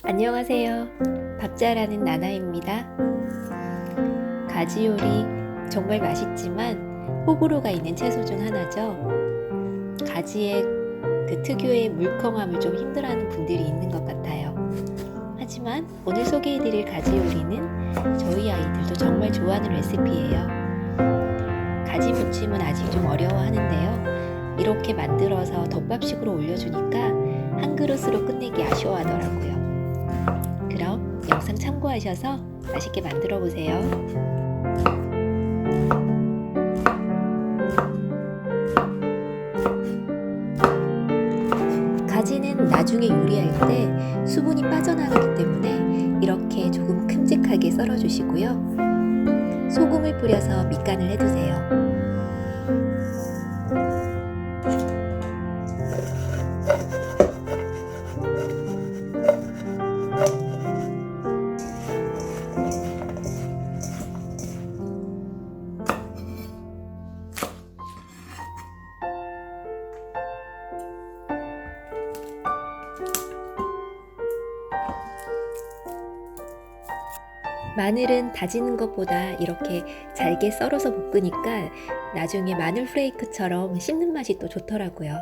안녕하세요. 밥 잘하는 나나입니다. 가지 요리 정말 맛있지만 호불호가 있는 채소 중 하나죠. 가지의 그 특유의 물컹함을 좀 힘들어하는 분들이 있는 것 같아요. 하지만 오늘 소개해드릴 가지 요리는 저희 아이들도 정말 좋아하는 레시피예요. 가지 무침은 아직 좀 어려워하는데요. 이렇게 만들어서 덮밥식으로 올려주니까 한 그릇으로 끝내기 아쉬워하더라고요. 그럼 영상 참고하셔서 맛있게 만들어 보세요. 가지는 나중에 요리할 때 수분이 빠져나가기 때문에 이렇게 조금 큼직하게 썰어 주시고요. 소금을 뿌려서 밑간을 해두세요. 마늘은 다지는 것보다 이렇게 잘게 썰어서 볶으니까 나중에 마늘 프레이크처럼 씹는 맛이 또 좋더라고요.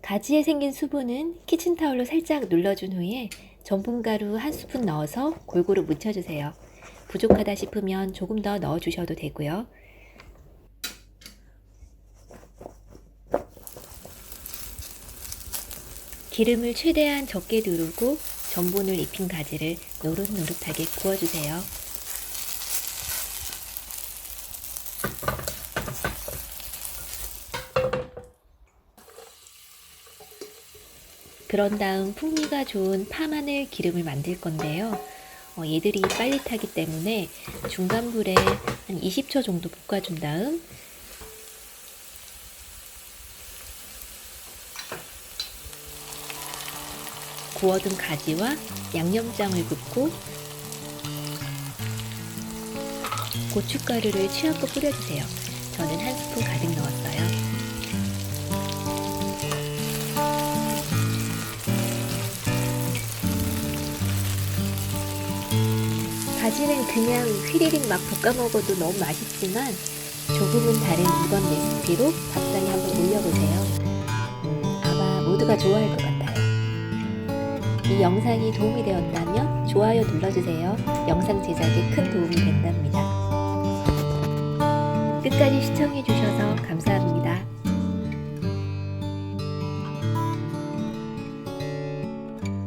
가지에 생긴 수분은 키친타올로 살짝 눌러준 후에 전분가루 1스푼 넣어서 골고루 묻혀주세요. 부족하다 싶으면 조금 더 넣어주셔도 되고요. 기름을 최대한 적게 두르고 전분을 입힌 가지를 노릇노릇하게 구워주세요. 그런 다음 풍미가 좋은 파마늘 기름을 만들 건데요. 얘들이 빨리 타기 때문에 중간 불에 한 20초 정도 볶아준 다음 구워둔 가지와 양념장을 붓고 고춧가루를 취향껏 뿌려주세요. 저는 1스푼 가득 넣었어요. 가지는 그냥 휘리릭 막 볶아 먹어도 너무 맛있지만 조금은 다른 이번 레시피로 밥상에 한번 올려보세요. 아마 모두가 좋아할 것 같아요. 이 영상이 도움이 되었다면 좋아요 눌러주세요. 영상 제작에 큰 도움이 된답니다. 끝까지 시청해주셔서